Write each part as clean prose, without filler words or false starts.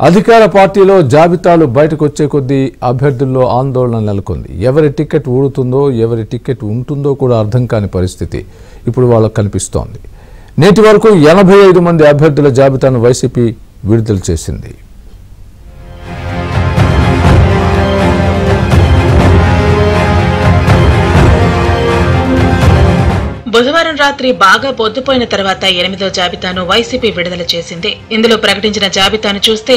అధికార పార్టీలో జాబితాలు బయటకు వచ్చే కొద్దీ అభ్యర్థుల్లో ఆందోళన నెలకొంది. ఎవరి టికెట్ ఊడుతుందో ఎవరి టికెట్ ఉంటుందో కూడా అర్థం కాని పరిస్థితి ఇప్పుడు వాళ్ళకు కనిపిస్తోంది. నేటి వరకు 85 మంది అభ్యర్థుల జాబితాను వైసీపీ విడుదల చేసింది. బుధవారం రాత్రి బాగా పొద్దుపోయిన తర్వాత 8వ జాబితాను వైసీపీ విడుదల చేసింది. ఇందులో ప్రకటించిన జాబితాను చూస్తే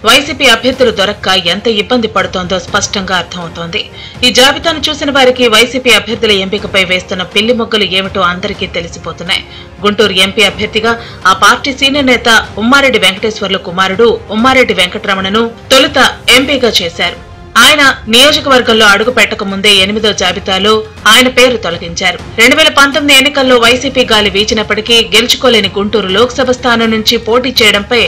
వైసీపీ అభ్యర్థులు దొరక్క ఎంత ఇబ్బంది పడుతోందో స్పష్టంగా అర్థమవుతోంది. ఈ జాబితాను చూసిన వారికి వైసీపీ అభ్యర్థుల ఎంపికపై వేస్తున్న పిల్లి మొగ్గలు ఏమిటో అందరికీ తెలిసిపోతున్నాయి. గుంటూరు ఎంపీ అభ్యర్థిగా ఆ పార్టీ సీనియర్ నేత ఉమ్మారెడ్డి వెంకటేశ్వర్లు కుమారుడు ఉమ్మారెడ్డి వెంకటరమణను తొలుత ఎంపీగా చేశారు. ఆయన నియోజకవర్గంలో అడుగు పెట్టక ముందే 8వ జాబితాలో ఆయన పేరు తొలగించారు. 2019 ఎన్నికల్లో వైసీపీ గాలి వీచినప్పటికీ గెలుచుకోలేని గుంటూరు లోక్సభ స్థానం నుంచి పోటీ చేయడంపై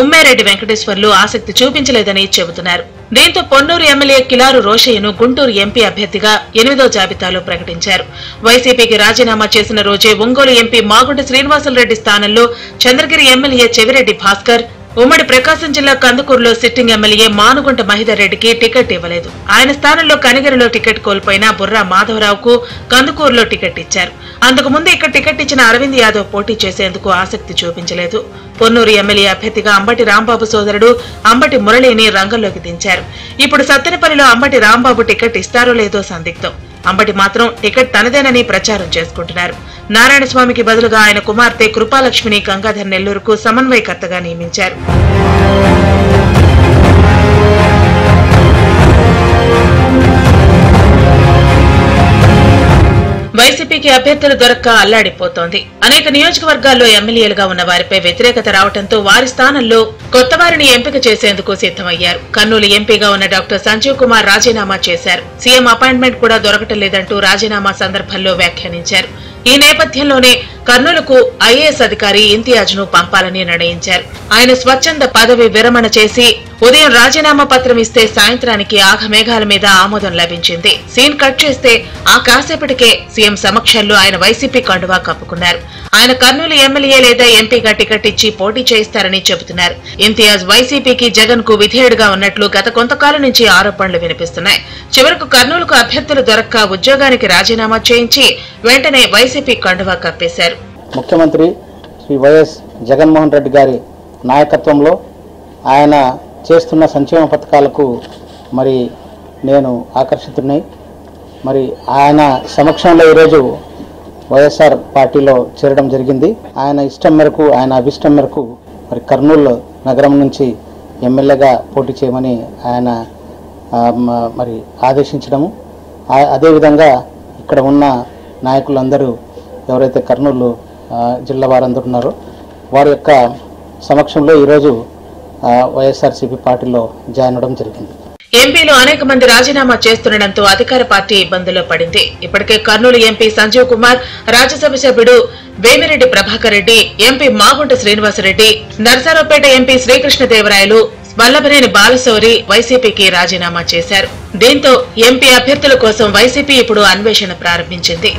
ఉమ్మారెడ్డి వెంకటేశ్వర్లు ఆసక్తి చూపించలేదని చెబుతున్నారు. దీంతో పొన్నూరు ఎమ్మెల్యే కిలారు రోషయ్యను గుంటూరు ఎంపీ అభ్యర్థిగా 8వ జాబితాలో ప్రకటించారు. వైసీపీకి రాజీనామా చేసిన రోజే ఒంగోలు ఎంపీ మాగుంట శ్రీనివాసులరెడ్డి స్థానంలో చంద్రగిరి ఎమ్మెల్యే చెవిరెడ్డి భాస్కర్, ఉమ్మడి ప్రకాశం జిల్లా కందుకూరులో సిట్టింగ్ ఎమ్మెల్యే మానుగుంట మహిదర్ రెడ్డికి టికెట్ ఇవ్వలేదు. ఆయన స్థానంలో కనిగిరిలో టికెట్ కోల్పోయిన బుర్రా మాధవరావుకు కందుకూరులో టికెట్ ఇచ్చారు. అంతకుముందు ఇక్కడ టికెట్ ఇచ్చిన అరవింద్ యాదవ్ పోటీ చేసేందుకు ఆసక్తి చూపించలేదు. పొన్నూరు ఎమ్మెల్యే అభ్యర్థిగా అంబటి రాంబాబు సోదరుడు అంబటి మురళిని రంగంలోకి దించారు. ఇప్పుడు సత్తెనపల్లిలో అంబటి రాంబాబు టికెట్ ఇస్తారో లేదో సందిగ్ధం. అంబటి మాత్రం టికెట్ తనదేనని ప్రచారం చేసుకుంటున్నారు. నారాయణస్వామికి బదులుగా ఆయన కుమార్తె కృపాలక్ష్మిని గంగాధర్ నెల్లూరుకు సమన్వయకర్తగా నియమించారు. వైసీపీకి అభ్యర్థులు దొరక్క అల్లాడిపోతోంది. అనేక నియోజకవర్గాల్లో ఎమ్మెల్యేలుగా ఉన్న వారిపై వ్యతిరేకత రావడంతో వారి స్థానంలో కొత్త వారిని ఎంపిక చేసేందుకు సిద్దమయ్యారు. కర్నూలు ఎంపీగా ఉన్న డాక్టర్ సంజీవ్ కుమార్ రాజీనామా చేశారు. సీఎం అపాయింట్మెంట్ కూడా దొరకటం లేదంటూ రాజీనామా సందర్భంలో వ్యాఖ్యానించారు. ఈ నేపథ్యంలోనే కర్నూలుకు ఐఏఎస్ అధికారి ఇంతియాజ్ను పంపాలని నిర్ణయించారు. ఆయన స్వచ్ఛంద పదవి విరమణ చేసి ఉదయం రాజీనామా పత్రం ఇస్తే సాయంత్రానికి ఆఘమేఘాల మీద ఆమోదం లభించింది. సీన్ కట్ చేస్తే ఆ కాసేపటికే సీఎం సమక్షంలో ఆయన వైసీపీ కండువా కప్పుకున్నారు. ఆయన కర్నూలు ఎమ్మెల్యే లేదా ఎంపీగా టికెట్ ఇచ్చి పోటీ చేయిస్తారని చెబుతున్నారు. ఇంతియాజ్ వైసీపీకి జగన్ కు విధేయుడుగా ఉన్నట్లు గత కొంతకాలం నుంచి ఆరోపణలు వినిపిస్తున్నాయి. చివరకు కర్నూలుకు అభ్యర్థులు దొరక్క ఉద్యోగానికి రాజీనామా చేయించి వెంటనే వైసీపీ కండువా కప్పేశారు. ముఖ్యమంత్రి శ్రీ వైఎస్ జగన్మోహన్ రెడ్డి గారి నాయకత్వంలో ఆయన చేస్తున్న సంక్షేమ పథకాలకు మరి నేను ఆకర్షితున్నై మరి ఆయన సమక్షంలో ఈరోజు వైఎస్ఆర్ పార్టీలో చేరడం జరిగింది. ఆయన ఇష్టం మేరకు ఆయన అభిష్టం మేరకు మరి కర్నూలు నగరం నుంచి ఎమ్మెల్యేగా పోటీ చేయమని ఆయన మరి ఆదేశించడము, అదేవిధంగా ఇక్కడ ఉన్న నాయకులందరూ ఎవరైతే కర్నూలు జిల్లా వారందరూ ఉన్నారో వారి యొక్క సమక్షంలో ఈరోజు వైఎస్ఆర్సీపీ పార్టీలో జాయిన్ అవడం జరిగింది. ఎంపీలు అనేక మంది రాజీనామా చేస్తుండటంతో అధికార పార్టీ ఇబ్బందుల్లో పడింది. ఇప్పటికే కర్నూలు ఎంపీ సంజీవ్ కుమార్, రాజ్యసభ సభ్యుడు వేమిరెడ్డి ప్రభాకర్ రెడ్డి, ఎంపీ మాగుంట శ్రీనివాసరెడ్డి, నరసరావుపేట ఎంపీ శ్రీకృష్ణదేవరాయలు, వల్లభనేని బాలశౌరి వైసీపీకి రాజీనామా చేశారు. దీంతో ఎంపీ అభ్యర్థుల కోసం వైసీపీ ఇప్పుడు అన్వేషణ ప్రారంభించింది.